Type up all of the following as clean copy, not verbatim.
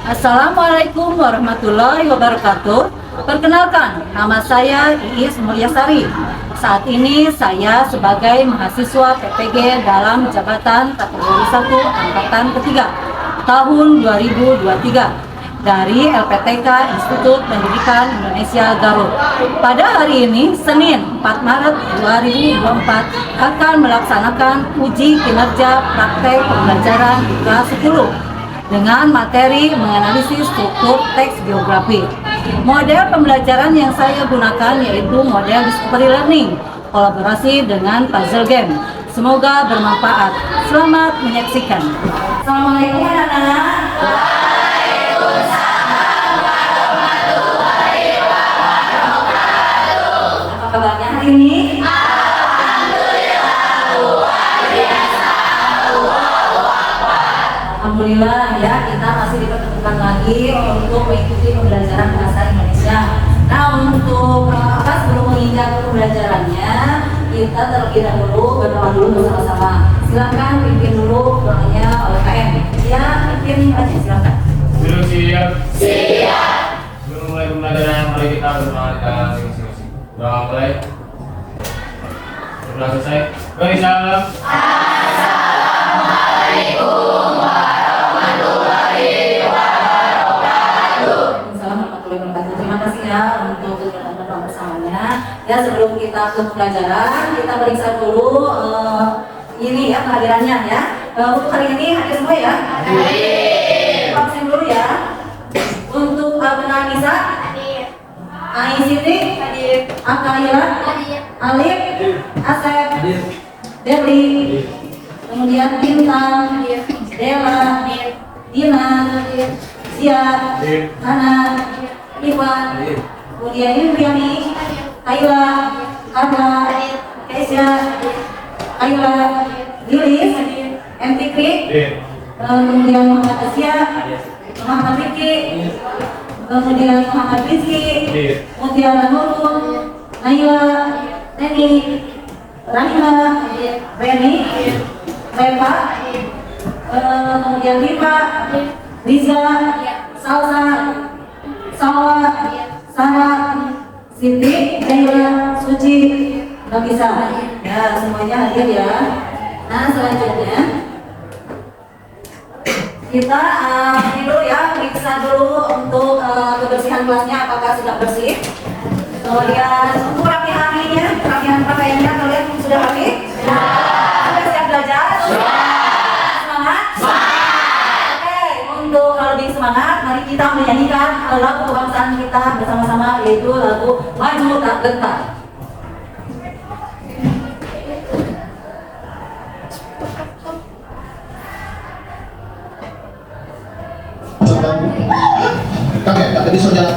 Assalamualaikum warahmatullahi wabarakatuh. Perkenalkan, nama saya Iis Mulyasari. Saat ini saya sebagai mahasiswa PPG dalam jabatan kategori 1 angkatan ketiga tahun 2023 dari LPTK Institut Pendidikan Indonesia Garut. Pada hari ini, Senin 4 Maret 2024, akan melaksanakan uji kinerja praktek pembelajaran kelas 10 dengan materi menganalisis struktur teks biografi. Model pembelajaran yang saya gunakan yaitu model discovery learning, kolaborasi dengan puzzle game. Semoga bermanfaat. Selamat menyaksikan. Assalamualaikum anak-anak. Apa kabarnya hari ini? Alhamdulillah ya, kita masih dipertemukan lagi untuk mengikuti pembelajaran bahasa Indonesia. Nah, untuk sebelum menginjak pembelajarannya, kita terlebih dahulu berdoa dulu bersama-sama. Silakan pimpin dulu doanya oleh KM. Ya, pimpin aja silakan. Belum siap. Siap. Sebelum mulai pembelajaran, mari kita berdoa masing-masing. Doa mulai. Setelah selesai, beri salam. Assalamualaikum warahmatullahi wabarakatuh. Terima kasih ya untuk kegiatan bersamanya. Ya, sebelum kita ke pembelajaran, kita periksa dulu ini ya kehadirannya ya. Untuk hari ini hadir semua ya. Hadir. Vaksin dulu ya. Untuk Benar Nisa, Hadir. Ai Siti, Hadir. Akaila, Hadir. Alif, Asep, Deli, kemudian Bintang, Dela, Dina, Zia, Hana, Iwan, kemudian Indriani, Ayla, Ada, Keisha, Ayla, Lilis, M. Fikri, kemudian Muhammad Asia, Muhammad Riki, kemudian Muhammad Rizki, Mutiara Nurul, Naila, Neni, Rahima, Reni, Reva, kemudian Rifa, Riza, Salsa, Sawa, Sarah, Siti, Naila, Suci, Nabisa. Ya, semuanya hadir ya. Nah, selanjutnya kita dulu ya, periksa dulu untuk kebersihan kelasnya apakah sudah bersih. Kemudian untuk rapihannya, rapihan pakaiannya kalian sudah rapi? Sudah siap belajar? Semangat? Oke, untuk lebih semangat, mari kita menyanyikan lagu kebangsaan kita bersama-sama, yaitu lagu Maju Tak Gentar. Kakek di saudara.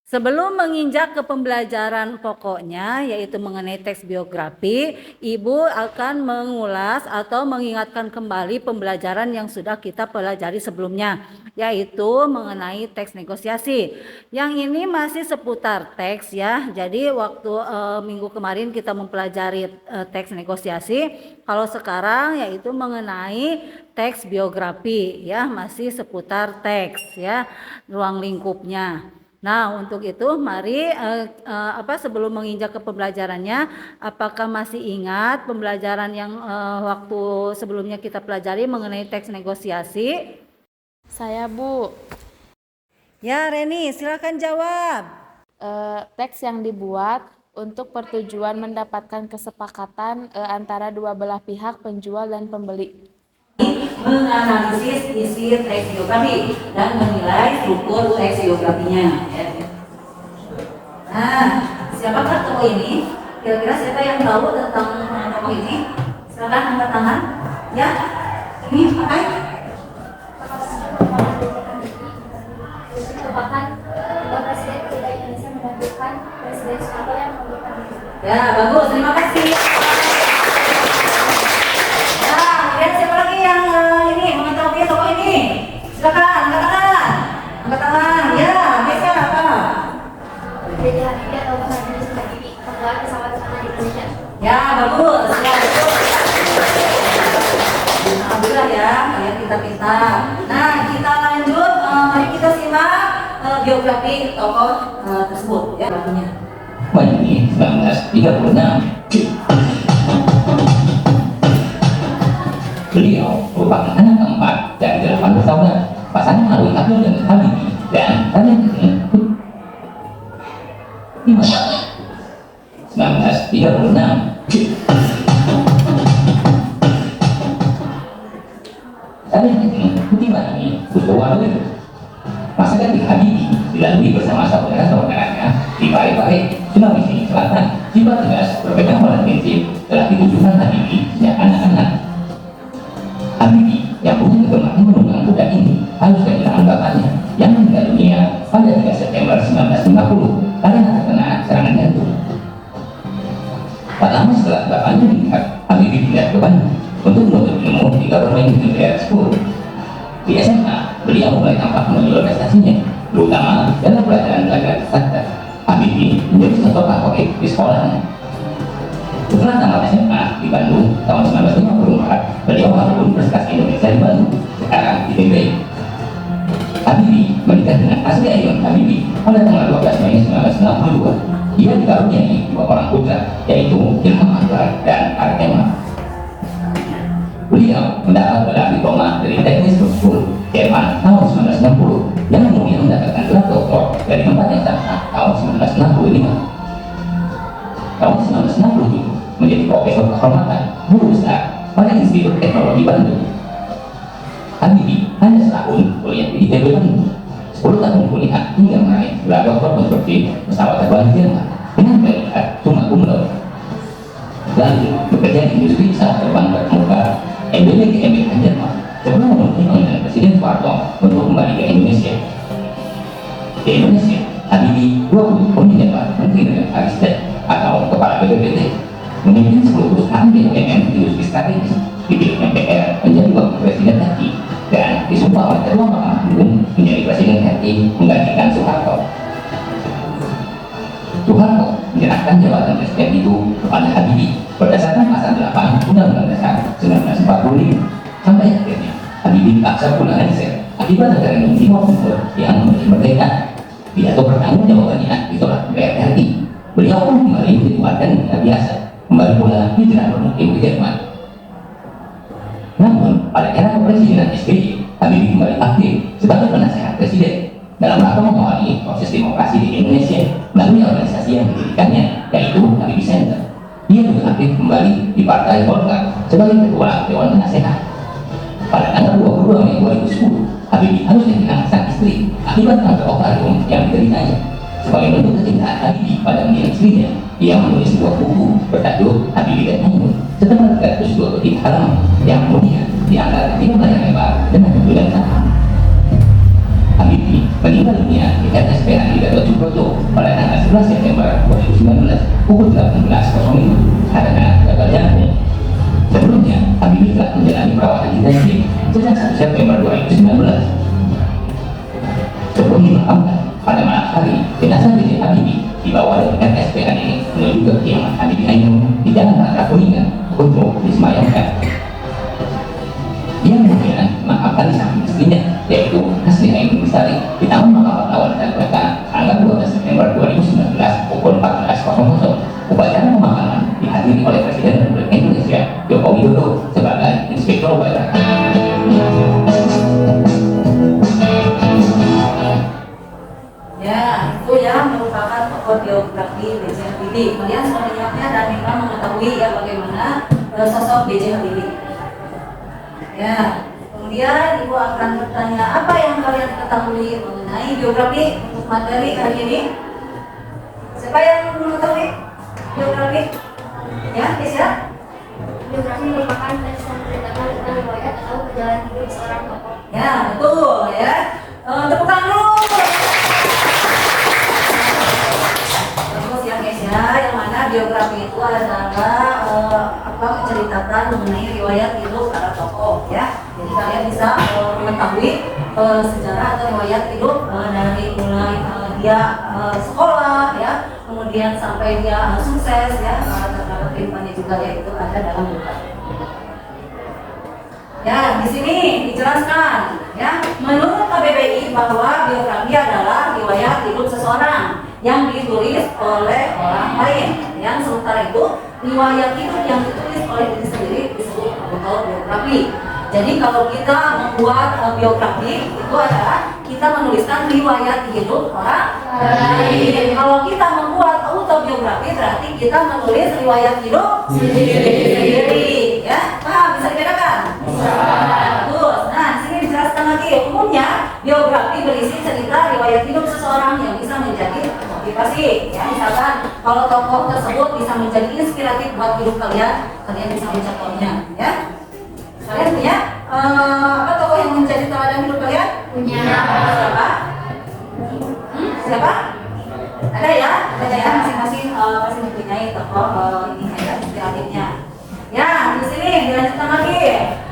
Sebelum menginjak ke pembelajaran pokoknya, yaitu mengenai teks biografi, Ibu akan mengulas atau mengingatkan kembali pembelajaran yang sudah kita pelajari sebelumnya, yaitu mengenai teks negosiasi. Yang ini masih seputar teks ya. Jadi waktu minggu kemarin kita mempelajari teks negosiasi, kalau sekarang yaitu mengenai teks biografi ya, masih seputar teks ya, ruang lingkupnya. Nah, untuk itu mari sebelum menginjak ke pembelajarannya, apakah masih ingat pembelajaran yang waktu sebelumnya kita pelajari mengenai teks negosiasi? Saya Bu. Ya, Reni, silakan jawab. Teks yang dibuat untuk pertujuan mendapatkan kesepakatan antara dua belah pihak penjual dan pembeli. Menganalisis isi teks biografi dan menilai struktur teks biografinya. Nah, siapakah tokoh ini? Kira-kira siapa yang tahu tentang tokoh ini? Silakan angkat tangan. Ya, ini apa? Merupakan Presiden Republik Indonesia menggantikan Presiden Soeharto yang mengundurkan diri. Ya, bagus. Terima kasih. Ya, kemudian siapa lagi yang ini mengetahui tokoh ini? Silakan angkat tangan. Angkat tangan. Ya, bisa apa? Jadi Habibie atau Muhammad Habibie, penggelar pesawat terbang di Indonesia. Ya, bagus. Ya, betul. Alhamdulillah ya, kalian pintar-pintar. Nah, kita lanjut. Mari kita simak biografi tokoh tersebut. Ya, biografinya. Juni 1936. Beliau merupakan anak keempat dari 8 bersaudara, pasangan Alwi Abdul dan Habibie, dan kalian ini 1936. Kalian ini Kutimah ini Kutowadoyo. Masa ganti Habibie dilalui bersama saudara-saudaranya di Pare-Pare, Sulawesi Selatan. Jiwa tegas berpegang pada prinsip telah ditujukan Habibie sejak anak-anak. Habibie yang punya kegemaran menunggang kuda ini harus kehilangan bapaknya yang meninggal dunia pada 3 September 1950 karena terkena serangan jantung. Tak lama setelah bapaknya meninggal, Habibie pindah ke Bandung untuk menuntut ilmu di Government University School. Di SMA, beliau mulai tampak menonjol prestasinya, terutama dalam pelajaran sastra. Habibie menjadi contoh favorit di sekolahnya. Setelah tamat SMA di Bandung tahun 1954, beliau masuk Universitas Indonesia di Bandung, sekarang di ITB. Habibie menikah dengan Asri Ayun Habibie pada tanggal 12 Mei 1962. Ia dikaruniai 2 orang putra, yaitu Ilham Akbar dan Artema. Beliau mendapat gelar diploma dari Teknik School Jerman tahun 1960 yang kemudian mendapatkan gelar doktor dari tempat yang sama tahun 1965. Tahun 1967 menjadi profesor kehormatan guru besar pada Institut Teknologi Bandung. Habibie hanya setahun kuliah di ITB Bandung, 10 tahun kuliah hingga meraih gelar doktor konstruksi pesawat terbang Jerman dengan gelar summa cum laude. Lalu bekerja di industri pesawat terbang terkemuka MBG Jerman sebelum memenuhi panggilan Presiden Soeharto untuk kembali ke Indonesia. Di Indonesia, Habibie 20 tahun menjabat Menteri Negara Aristek atau Kepala BPPT, memimpin 10 perusahaan BUMN di industri strategis, dipilih MPR menjadi wakil presiden RI, dan disumpah oleh Ketua Mahkamah Agung menjadi Presiden RI menggantikan Soeharto. Soeharto menyerahkan jabatan presiden itu kepada Habibie berdasarkan pasal 8 Undang-Undang Dasar 1945. Sampai akhirnya Habibie dipaksa pulang Aceh akibat negara Indonesia Timur yang menjadi merdeka. Pidato pertanggungjawabannya ditolak DPR RI. Beliau pun kembali menjadi warga negara biasa, kembali pula hijrah bermukim ke Jerman. Namun pada era kepresidenan SBY, Habibie kembali aktif sebagai penasehat presiden dalam rangka mengawali proses demokrasi di Indonesia melalui organisasi yang didirikannya, yaitu Habibie Center. Ia juga aktif kembali di Partai Golkar sebagai ketua Dewan Penasehat. Pada tanggal 22 Mei 2010, Habibie harus kehilangan sang istri akibat kanker ovarium yang dideritanya. Sebagai bentuk kecintaan Habibie pada mendiang istrinya, ia menulis sebuah buku bertajuk Habibie dan Ainun setelah 302 petik halaman yang kemudian diangkat 5 layar lebar dengan judul sama. Habibie meninggal dunia di RSPAD di Gatot Subroto pada tanggal 11 September 2019 pukul 18.05 karena gagal jantung. Sebelumnya, Habibie telah menjalani perawatan intensif sejak 1 September 2019. Sebelum dimakamkan pada malam hari, jenazah Dede Habibie dibawa dari RSPAD menuju ke kediaman Habibie Ainun di Jalan Rangka Kuningan untuk disemayamkan. Dia kemudian memakamkan di samping istrinya, yaitu Asri Ainun Bestari, di Taman Makam Pahlawan dan Kota tanggal itu ya merupakan tokoh biografi B.J. Habibie. Kalian sudah melihatnya dan memang mengetahui ya bagaimana sosok B.J. Habibie. Ya, kemudian Ibu akan bertanya apa yang kalian ketahui mengenai biografi untuk materi hari ini. Siapa yang mengetahui biografi? Ya, Kisah? Biografi merupakan tes yang menceritakan tentang riwayat atau perjalanan hidup seorang tokoh. Ya, betul ya. Tepuk tangan dulu. Terus yang Kesia, yang mana biografi itu adalah menceritakan mengenai riwayat hidup para tokoh ya. Jadi kalian bisa mengetahui sejarah atau riwayat hidup dari mulai dia sekolah ya, kemudian sampai dia sukses ya, terhadap kehidupannya juga ya, itu ada dalam biografi. Ya, di sini dijelaskan ya, menurut KBBI bahwa biografi adalah riwayat hidup seseorang yang ditulis oleh orang lain. Yang sementara itu, riwayat hidup yang ditulis oleh diri sendiri disebut autobiografi. Jadi kalau kita membuat biografi itu adalah kita menuliskan riwayat hidup orang lain. Kalau kita membuat autobiografi berarti kita menulis riwayat hidup sendiri. Ya, paham? Bisa dibedakan? Bagus. Nah, di sini dijelaskan lagi. Umumnya biografi berisi cerita riwayat hidup seseorang yang bisa menjadi motivasi. Ya, misalkan kalau tokoh tersebut bisa menjadi inspiratif buat hidup kalian, kalian bisa mencontohnya. Ya. Kalian punya apa tokoh yang menjadi teladan hidup kalian? Punya. Siapa? Siapa? Ada ya? Ada ya, masing-masing pasti mempunyai tokoh ini ya, inspiratifnya. Ya, di sini dilanjutkan lagi.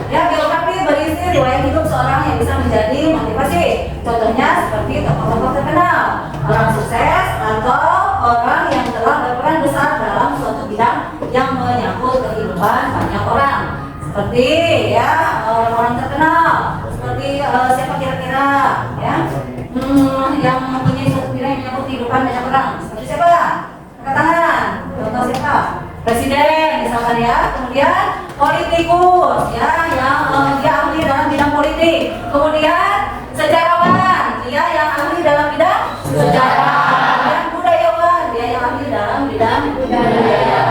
Ya, biografi berisi riwayat hidup seorang yang bisa menjadi motivasi. Contohnya seperti tokoh-tokoh terkenal, orang sukses atau orang yang telah berperan besar dalam suatu bidang yang menyangkut kehidupan banyak orang. Seperti ya orang terkenal, seperti siapa kira-kira ya, yang mempunyai suatu bidang yang menyangkut kehidupan banyak orang. Seperti siapa? Angkat tangan. Contoh siapa? Presiden misalkan ya, kemudian politikus ya yang dia ahli dalam bidang politik, kemudian sejarawan dia yang ahli dalam bidang sejarah, kemudian budayawan dia yang ahli dalam bidang budaya,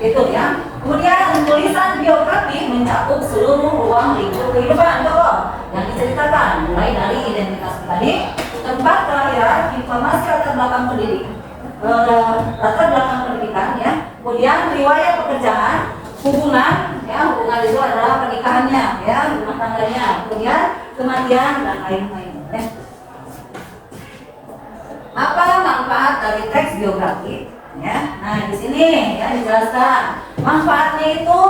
itu ya. Kemudian tulisan biografi mencakup seluruh ruang lingkup kehidupan tokoh yang diceritakan, mulai dari identitas pribadi, tempat kelahiran, informasi latar belakang pendidikan ya, kemudian riwayat pekerjaan, hubungan ya, hubungan itu adalah pernikahannya ya, rumah tangganya, kemudian kematian dan lain-lain ya. Apa manfaat dari teks biografi ya? Nah, di sini ya dijelaskan manfaatnya itu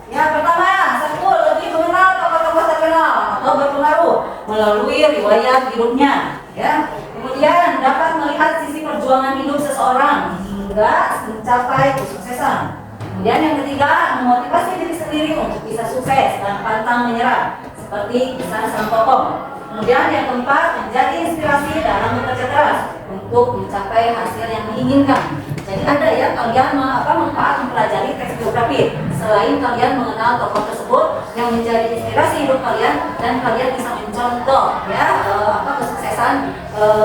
ya, pertama, satu, lebih mengenal tokoh-tokoh terkenal atau berpengaruh melalui riwayat hidupnya ya. Kemudian dapat melihat sisi perjuangan hidup seseorang hingga mencapai kesuksesan. Kemudian yang ketiga, memotivasi diri sendiri untuk bisa sukses dan pantang menyerah seperti kisah sang tokoh. Kemudian yang keempat, menjadi inspirasi dalam bekerja keras untuk mencapai hasil yang diinginkan. Jadi ada ya kalian manfaat mempelajari teks biografi. Selain kalian mengenal tokoh tersebut yang menjadi inspirasi hidup kalian, dan kalian bisa mencontoh ya kesuksesan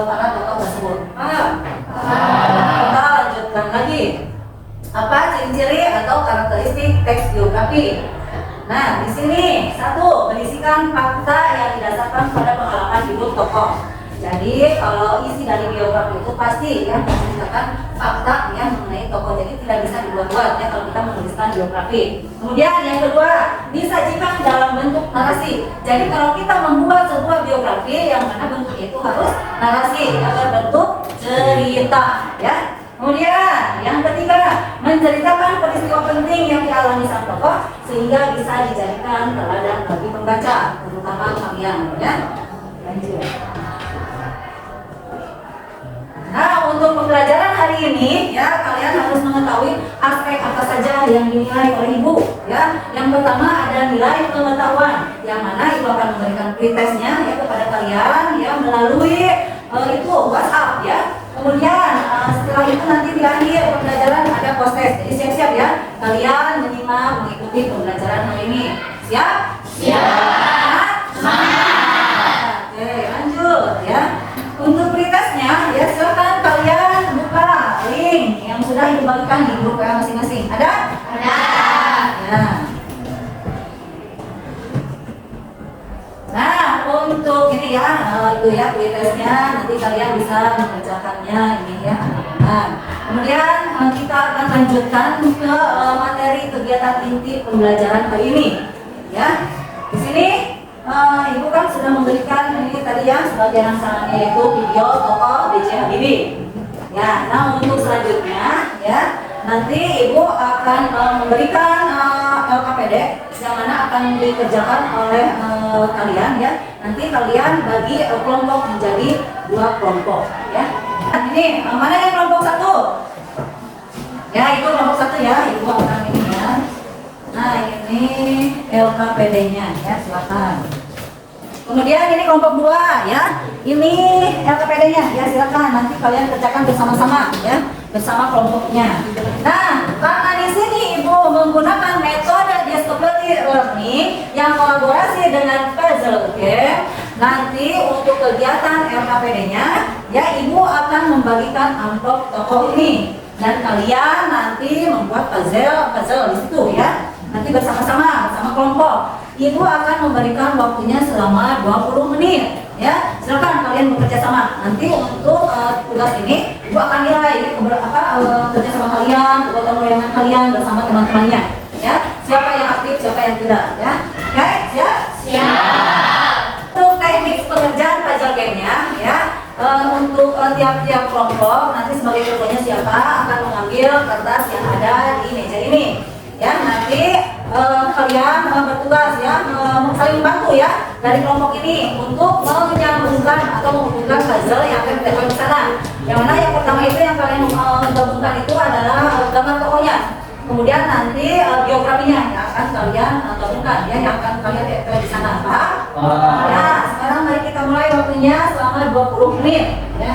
para tokoh tersebut. Kita lanjutkan lagi. Apa ciri-ciri atau karakteristik teks biografi? Nah, di sini satu, berisikan fakta yang didasarkan pada pengalaman hidup tokoh. Jadi kalau isi dari biografi itu pasti ya menceritakan fakta yang mengenai tokoh. Jadi tidak bisa dibuat-buat ya kalau kita menuliskan biografi. Kemudian yang kedua, disajikan dalam bentuk narasi. Jadi kalau kita membuat sebuah biografi yang mana bentuknya itu harus narasi ya, berbentuk cerita ya. Kemudian yang ketiga, menceritakan peristiwa penting yang dialami sang tokoh sehingga bisa dijadikan teladan bagi pembaca, terutama kalian ya. Lanjut. Nah, untuk pembelajaran hari ini ya, kalian harus mengetahui aspek apa saja yang dinilai oleh ibu ya. Yang pertama ada nilai pengetahuan, yang mana ibu akan memberikan pretestnya ya kepada kalian ya melalui itu WhatsApp ya. Kemudian setelah itu nanti di akhir pembelajaran ada post-test. Jadi siap-siap ya kalian menyimak mengikuti pembelajaran hari ini. Siap? Siap. Semangat. Oke, lanjut ya. Untuk pretestnya ya silakan kalian yang sudah ibu bagikan di grup WA masing-masing? Ada? Ada. Ya. Nah, untuk ini ya, itu ya kuitasnya, nanti kalian bisa mengerjakannya ini ya. Nah, kemudian kita akan lanjutkan ke materi kegiatan inti pembelajaran hari ini. Ya, di sini ibu kan sudah memberikan ini tadi ya sebagai rangsangan, yaitu video tokoh B.J. Habibie. Ya, nah untuk selanjutnya ya nanti ibu akan memberikan LKPD yang mana akan dikerjakan oleh kalian ya. Nanti kalian bagi kelompok menjadi 2 kelompok ya. Nah, ini mana yang kelompok 1? Ya, itu kelompok 1 ya. Ibu akan ini ya. Nah, ini LKPD-nya ya, silakan. Kemudian ini kelompok 2 ya. Ini LKPD-nya ya, silakan nanti kalian kerjakan bersama-sama ya, bersama kelompoknya. Nah, karena di sini Ibu menggunakan metode discovery learning yang kolaborasi dengan puzzle game, nanti untuk kegiatan LKPD-nya ya Ibu akan membagikan amplop tokoh ini dan kalian nanti membuat puzzle di situ ya. Nanti bersama-sama sama kelompok. Ibu akan memberikan waktunya selama 20 menit ya. Silakan kalian bekerja sama. Nanti untuk tugas ini Ibu akan nilai kerja sama kalian, kegotong-royongan kalian bersama teman-temannya ya. Siapa yang aktif, siapa yang tidak ya. Oke, siap? Siap. Untuk teknik pengerjaan puzzle game-nya ya. Untuk tiap-tiap kelompok nanti sebagai contohnya siapa akan mengambil kertas yang ada di meja ini. Ya, nanti kalian bertugas ya saling bantu ya dari kelompok ini untuk menyambungkan atau menghubungkan puzzle yang akan kita di sana. Yang mana yang pertama itu yang kalian gabungkan itu adalah gambar tokohnya. Kemudian nanti biografinya yang akan kalian gabungkan ya, yang akan kalian tempel di sana. Paham? Ya, sekarang mari kita mulai waktunya selama 20 menit ya.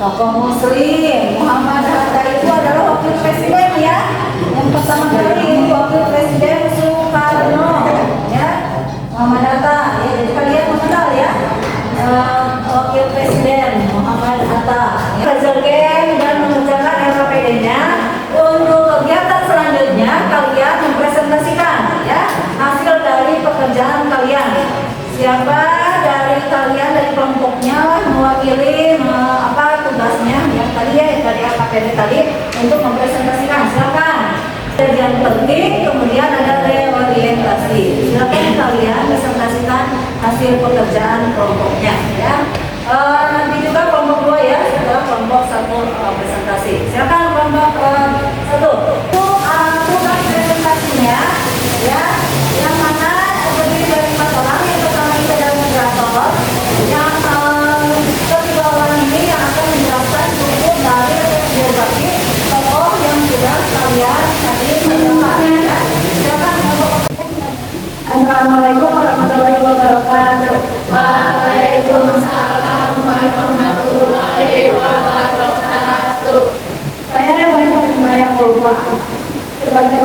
Tokoh Muslim Muhammad Hatta itu adalah wakil presiden ya, yang pertama kali wakil presiden Soekarno ya, Muhammad Hatta ya. Jadi kalian mengenal ya wakil presiden Muhammad Hatta ya. Puzzle game dan mengerjakan LKPD-nya. Untuk kegiatan selanjutnya kalian mempresentasikan ya hasil dari pekerjaan kalian. Siapa dari kalian dari kelompoknya mewakili tugasnya yang tadi ya dari LKPD tadi untuk mempresentasikan. Silakan. Yang penting kemudian ada reorientasi. Silakan kalian presentasikan hasil pekerjaan kelompoknya ya. Nanti juga kelompok 2 ya, setelah kelompok 1 presentasi. Silakan kelompok 1. Untuk tugas presentasinya ya, yang mana terdiri dari 4 orang. Yang pertama itu adalah moderator, yang kedua orang ini yang akan menjelaskan cukup dari biografi tokoh yang sudah kalian tadi mendengar ya. Silakan. Assalamualaikum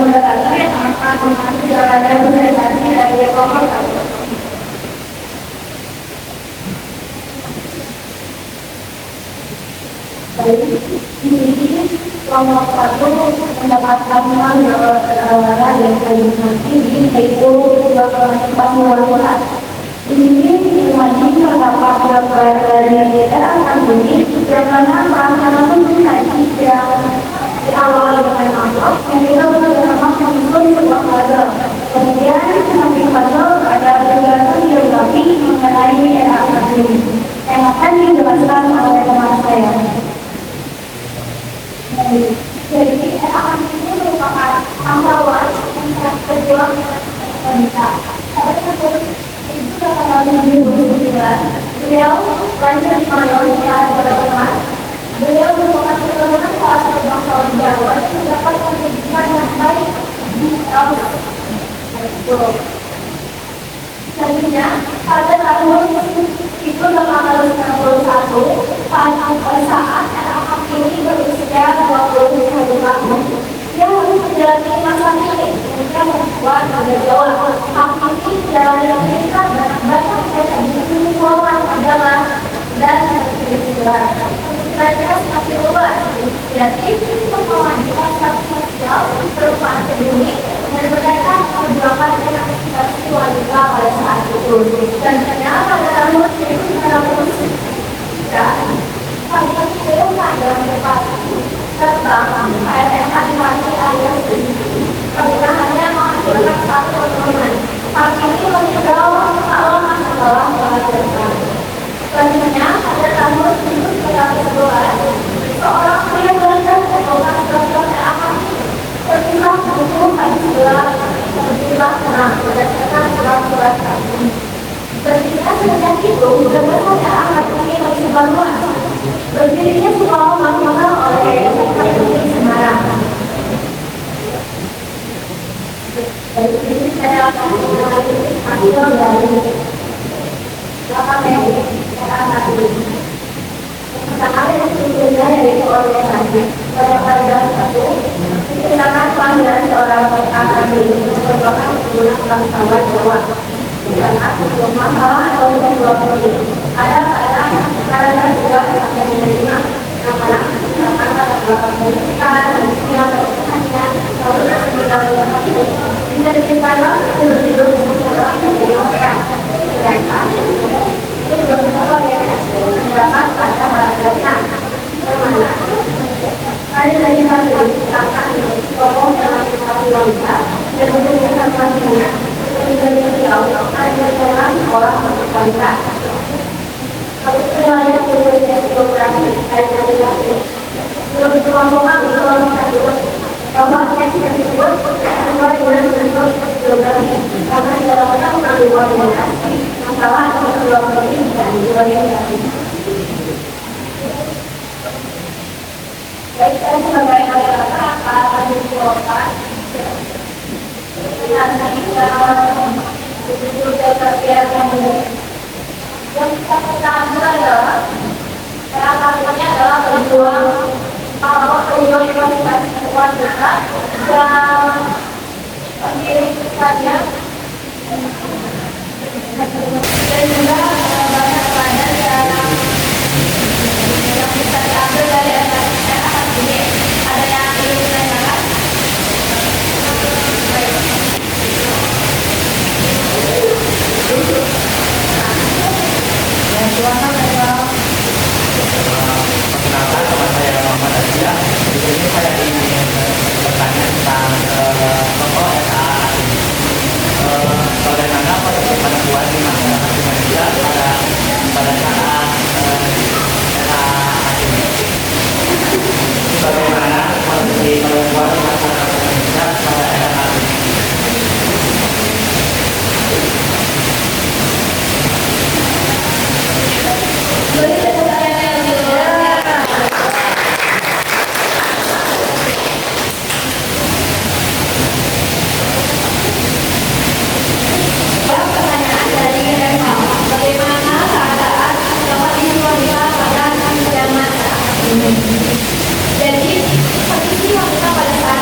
mendapatkan akan jalan organisasi dari Depok. Ini kelompok satu mendapatkan uang yang tinggi yaitu 2,4 ini wajib terdapat gambar dari akan bunyi yang mana perancangan penggunaan yang diawali dengan amplop yang kita bersama menyusun sebuah puzzle. Kemudian samping puzzle ada penjelasan biografi mengenai era akademi yang akan dijelaskan oleh teman saya. Jadi era akademi merupakan pahlawan yang berjuang wanita. Beliau lahir di Malaysia berteman. Beliau merupakan keturunan salah satu bangsawan Jawa yang mendapatkan pendidikan yang baik di tahun selanjutnya pada tahun 1861 saat anak ini berusia 21 tahun dia harus menjalani masa ini kemudian membuat pada Jawa aktif dalam pendidikan dan banyak dari orang agama dan kebijakan. Mereka semakin luas, inisiatif memajukan sosial berupa peduli dan mereka memperjuangkan emansipasi wanita pada saat itu. Dan ternyata pada tahun 1963 kami diumumkan dalam debat tentang KSM animasi alias pernikahannya menghasilkan satu teman. Hal ini menjawab masalah pelajaran. Selanjutnya pada tahun 1911 seorang pria Belanda melakukan program akademik terlibat hukum Pancasila terlibat perang berdasarkan surat-surat kami. Ketika sejak itu gagasan akademi tersebar luas. Berdirinya sekolah nasional oleh Akademi Semarang. Dari sini saya akan mengenai hasil dari 8 Mei era akademi. Pertama yang sebelumnya yaitu organisasi pada paragraf 1 dikenalkan panggilan seorang akademi merupakan kebunan bangsawan Jawa. Karena sebelum masalah atau kedua politik ada keadaan paragraf 2 yang menerima anak pada belakang pendidikan dan siang pertanian lalu tidak dikatakan tidur sekolah menjadi orang sedangkan itu belum tahu ya mendapat pada paragrafnya bermana ada dari hal yang dikatakan tokoh dalam satu wanita dan menunjukkan pandangan dari beliau ada dalam orang wanita. Kalau semuanya berbeda geografi dan navigasi, lebih kelompokkan di kelompok satu. Kelompoknya tidak disebut sesuai dengan bentuk geografi karena di dalam otak mengandung orientasi, masalah atau geografi dan orientasi. Baik, saya sebagai kata-kata akan dikelompokkan. Karena itu terbiar yang kita ketahui adalah akademinya adalah berjuang berjuang emansipasi wanita dan pendidikannya dan juga banyak pelajaran yang bisa diambil dari akademi. Ada yang ingin ditanyakan? Perkenalkan, nama saya Muhammad Adia. Di sini saya ingin bertanya tentang tokoh SA ini. Bagaimana proses penentuan di masyarakat Indonesia pada saat era ini? Bagaimana posisi penentuan masyarakat Indonesia pada era ini? Jadi, posisi wanita pada saat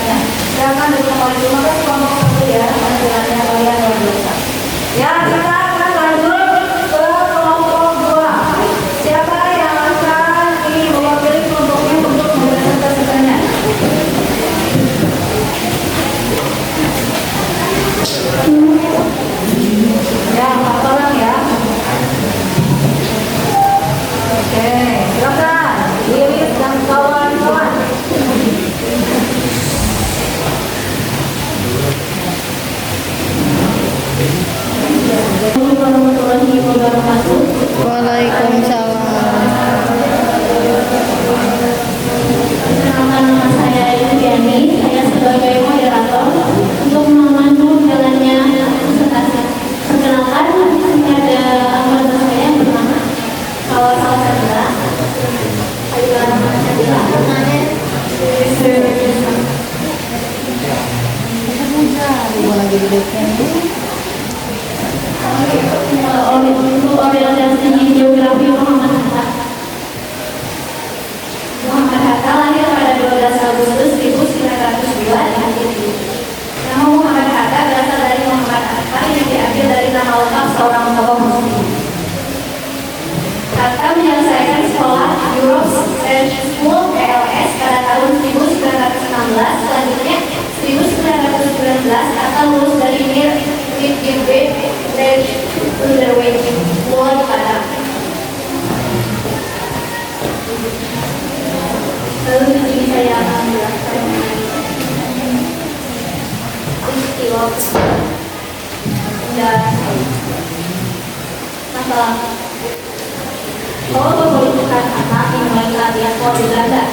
segalanya. Silakan duduk kembali. Terima kasih kelompok satu ya, penjelasannya kalian luar biasa. Ya, kita akan lanjut ke kelompok dua. Siapa yang akan mewakili kelompoknya untuk mempresentasikannya? Ya, 4 orang ya. Oke, silakan. Iris dan kawan-kawan. Assalamualaikum warahmatullahi wabarakatuh. Waalaikumsalam. Perkenalkan, nama saya Yuliani. Saya sebagai moderator untuk memandu jalannya presentasi. Perkenalkan, ini ada anggota saya yang bernama Kawal Salsabila. Ayuan Salsabila. Namanya untuk orientasi geografi Muhammad Hatta. Muhammad Hatta lahir pada 12 Agustus 1902 di Aceh. Nama Muhammad Hatta berasal dari Muhammad Hatta yang diambil dari nama lengkap seorang tokoh Muslim. Hatta menyelesaikan sekolah Europe French School (ELS) pada tahun 1916. Selanjutnya 1919 Hatta lulus dari Middelburg French Underway School di Padang. Lalu di sini saya akan menjelaskan mengenai peristiwa dan masalah pembentukan anak dimulai latihan sekolah di Belanda.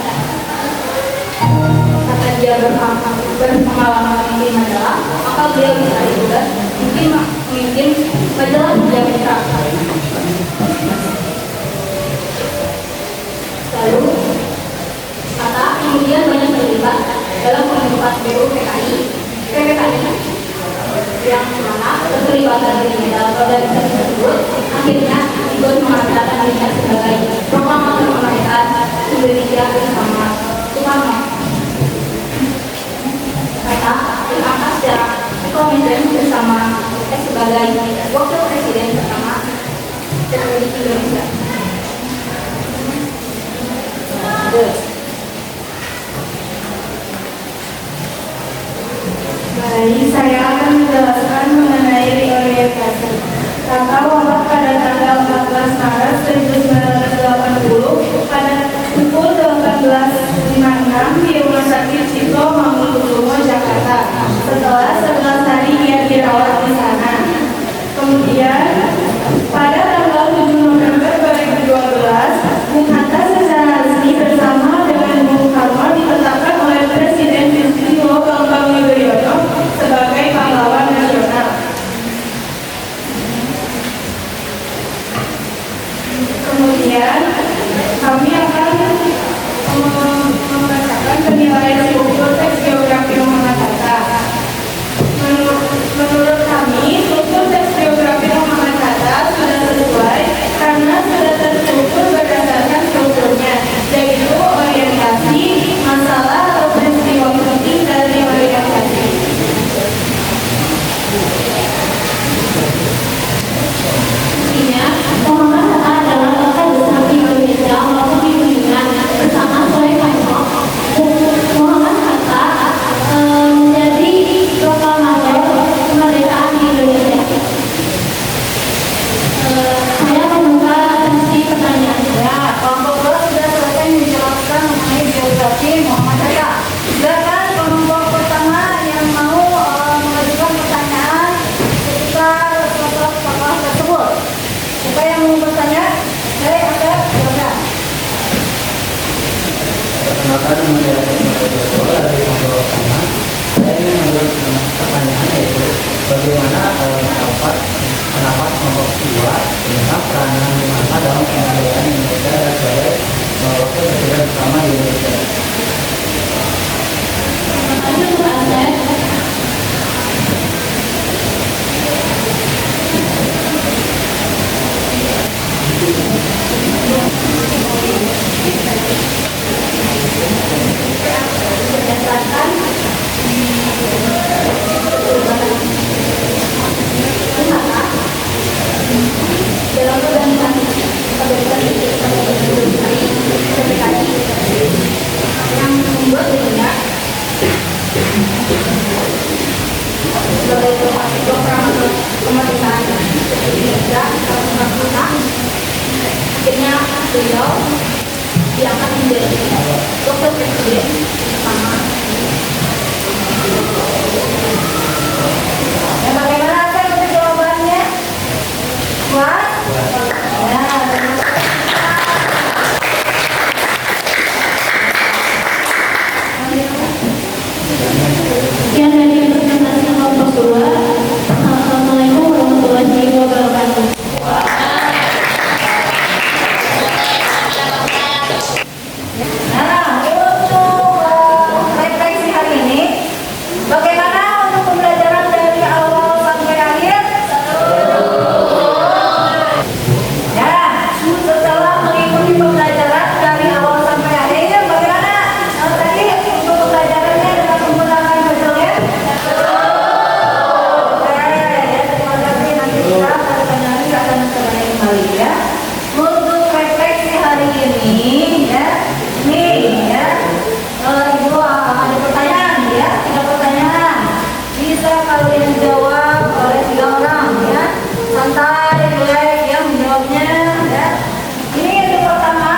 Karena dia berpengalaman memimpin majalah, maka beliau bisa ditugas memimpin majalah Media Mitra. Lalu kata kemudian banyak terlibat dalam pembentukan BU PKI yang mana keterlibatan dirinya dalam organisasi tersebut akhirnya ikut mengantarkan dirinya sebagai proklamator kemerdekaan Indonesia bersama Soekarno. Kata diangkat secara komitmen bersama sebagai wakil presiden pertama Republik Indonesia. Baik, saya akan menjelaskan mengenai reorientasi. Kata wafat pada tanggal 14 Maret 1980 pada pukul 18.56 di Rumah Sakit Cipto Mangunkusumo, Jakarta. Setelah 11 hari ia dirawat di sana. Kemudian pada tanggal 7 November 2012, Bung Hatta secara resmi bersama dengan Bung Karno ditetapkan oleh Presiden Susilo Bambang Yudhoyono sebagai pahlawan nasional. Kemudian kami akan membacakan penilaian struktur teks geografi Muhammad Hatta. Menurut kami, struktur teks geografi Muhammad Hatta sudah sesuai karena sudah terstruktur berdasarkan strukturnya, yaitu orientasi, masalah atau peristiwa penting dari orientasi. Intinya, Muhammad Hatta adalah tokoh besar di Indonesia maupun di dunia bersama Soekarno. Muhammad Hatta menjadi proklamator kemerdekaan di Indonesia. Saya membuka sesi pertanyaan. Ya, kelompok dua sudah selesai menjelaskan mengenai biografi Muhammad Hatta. Silakan kelompok pertama yang mau mengajukan pertanyaan ketika tokoh tersebut. Siapa yang mau bertanya? Saya akan silakan. Perkenalkan, nama saya dari kelompok pertama. Saya ingin mengajukan pertanyaan, yaitu bagaimana pendapat kelompok kedua tentang peranan Bung Hatta dalam kemerdekaan Indonesia sebagai wakil presiden pertama di Indonesia. Terima kasih untuk Asep. Berdasarkan kedua, Assalamualaikum warahmatullahi wabarakatuh. Nah, untuk refleksi hari ini, bagaimana untuk pembelajaran dari awal sampai akhir? Ya, setelah mengikuti pembelajaran dari awal sampai akhir, bagaimana tadi untuk pembelajarannya dengan menggunakan Google? Oke, ya, terima kasih. Nanti kita akan mencoba kembali ya. Untuk refleksi hari ini, ya. Nih ya, Ibu ada pertanyaan ya, 3 pertanyaan. Bisa kalian jawab oleh 3 orang ya. Santai, relax ya menjawabnya ya. Ini yang pertama,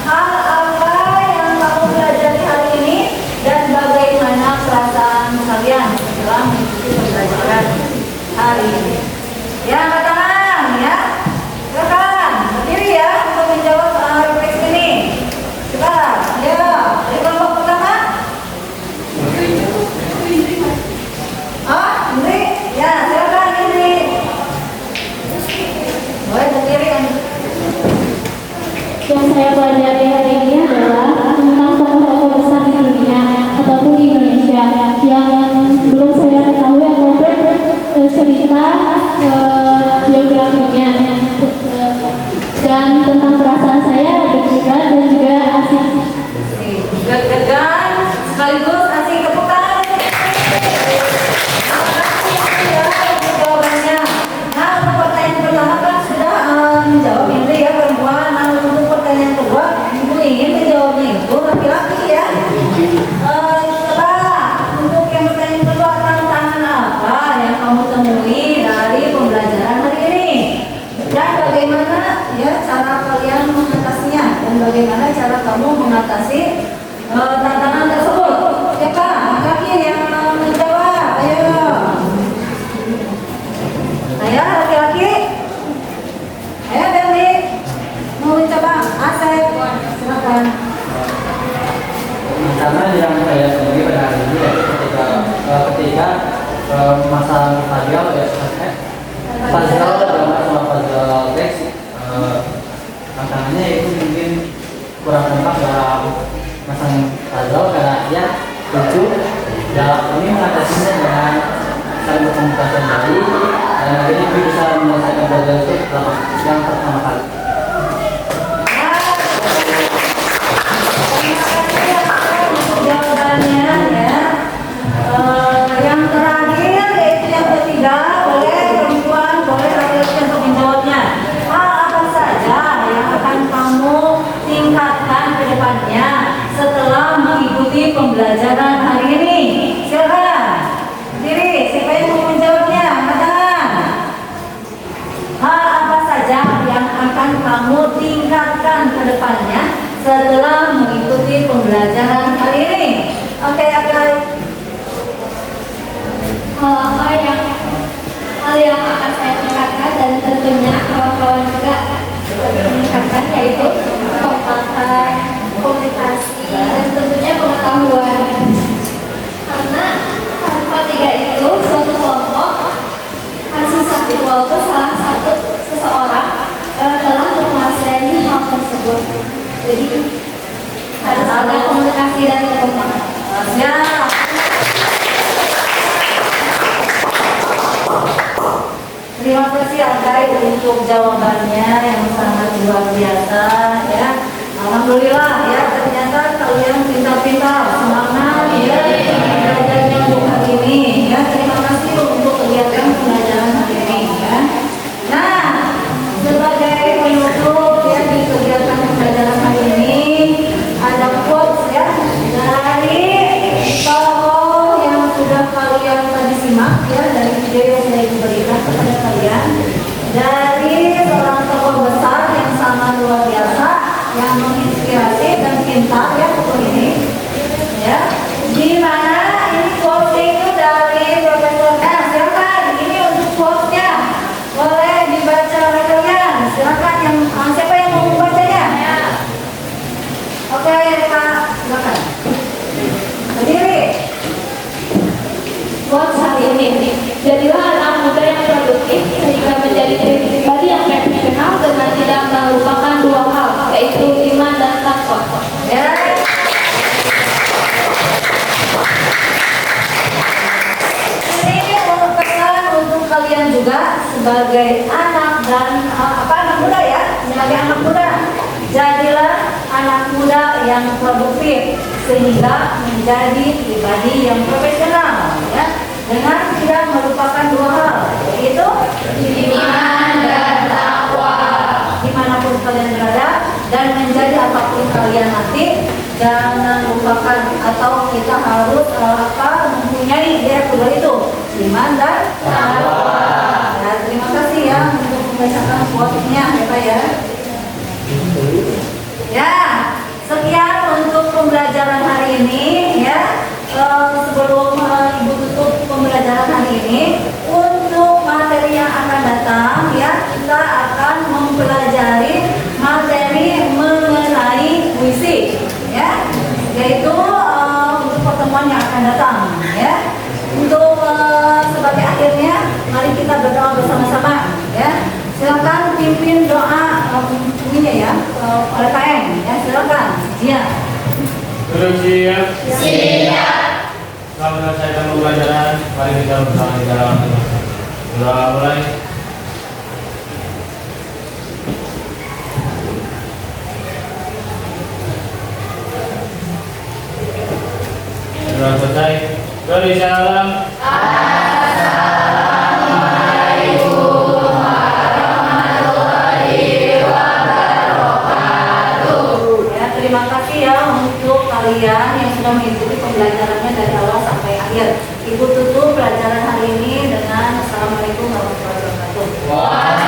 hal apa yang kamu pelajari hari ini dan bagaimana perasaan kalian setelah mengikuti pembelajaran hari ini. Yang angkat tangan ya. Silakan berdiri ya untuk menjawab refleksi ini. Silakan, ya. Dari kelompok pertama. Indri? Ya, silakan Indri. Boleh berdiri kan? Yang saya pelajari hari ini adalah tentang tokoh-tokoh besar di dunia ataupun di Indonesia yang belum saya ketahui ataupun cerita biografinya dan tentang perasaan saya deg-degan dan juga asik. Deg-degan sekaligus asik tepuk tangan. Ya, untuk jawabannya. Nah, untuk pertanyaan pertama kan sudah menjawab Indri ya perempuan. Nah, untuk pertanyaan kedua, Ibu ingin menjawabnya itu laki-laki ya. Coba untuk yang pertanyaan kedua, tantangan apa yang kamu temui dari pembelajaran hari ini? Dan bagaimana ya cara kalian mengatasinya dan bagaimana cara kamu mengatasi tantangan tersebut? Siapa? Laki yang menjawab. Ayo. Ayo laki-laki. Ayo Dewi. Mau coba Asep. Silakan. Karena yang saya temui pada hari ini yaitu ketika masa Fadil Fazal sama Fazal Dex, tantangannya itu mungkin kurang tempat dalam masa Fazal karena dia lucu dalam ini mengatasinya dengan saling berkomunikasi yang baik dan akhirnya dia bisa menyelesaikan pelajaran itu yang pertama kali. Jawabannya ya. Yang terakhir yaitu yang ketiga, boleh perempuan, boleh laki-laki untuk menjawabnya. Hal apa saja yang akan kamu tingkatkan ke depannya setelah mengikuti pembelajaran hari ini? Silakan. Diri, siapa yang mau menjawabnya? Katakan. Hal apa saja yang akan kamu tingkatkan ke depannya setelah mengikuti pembelajaran hari ini? Oke, hal yang akan saya tingkatkan dan tentunya kawan-kawan juga meningkatkan yaitu kekompakan, komunikasi, dan tentunya pengetahuan. Karena tanpa 3 itu suatu kelompok hasil satu salah satu seseorang telah menguasai hal tersebut. Jadi harus ada komunikasi dan kekompakan. siap. Terima kasih Agai untuk jawabannya yang sangat luar biasa ya. Alhamdulillah ya, ternyata kalian pintar-pintar, semangat ya belajarnya untuk hari ini ya. Terima kasih untuk kegiatan pembelajaran hari ini ya. Nah, sebagai penutup ya di kegiatan pembelajaran hari ini ada quotes ya dari tokoh yang sudah kalian tadi simak ya dari video yang saya berikan kepada kalian, dari seorang tokoh besar yang sangat luar biasa yang menginspirasi dan pintar ya tokoh ini ya, di mana ini quotes itu dari Profesor silakan ini untuk quotesnya boleh dibaca oleh kalian, silakan yang siapa yang mau membacanya? Oke Pak, silakan berdiri. Quotes hari ini sebagai anak dan anak muda ya, sebagai anak muda. Jadilah anak muda yang produktif sehingga menjadi pribadi yang profesional ya, dengan tidak melupakan dua hal, yaitu iman dan takwa dimanapun kalian berada, dan menjadi apapun kalian nanti jangan lupakan atau kita harus mempunyai dia kedua itu, iman dan takwa. Ya, terima kasih ya untuk membacakan quote-nya ya Pak ya. Ya, sekian untuk pembelajaran hari ini ya. Sebelum Ibu tutup pembelajaran hari ini, untuk materi yang akan datang ya, kita akan mempelajari materi mengenai puisi ya, yaitu untuk pertemuan yang akan datang ya. Untuk sebagai akhirnya, mari kita berdoa bersama-sama ya. Silakan pimpin doa ini ya oleh KM ya, silakan. Iya. Duduk siap. Siap. Setelah menyelesaikan pembelajaran, mari kita bersama di dalam doa mulai. Sudah selesai. Beri salam. Terima kasih ya untuk kalian yang sudah mengikuti pembelajarannya dari awal sampai akhir. Ibu tutup pelajaran hari ini dengan Assalamualaikum warahmatullahi wabarakatuh.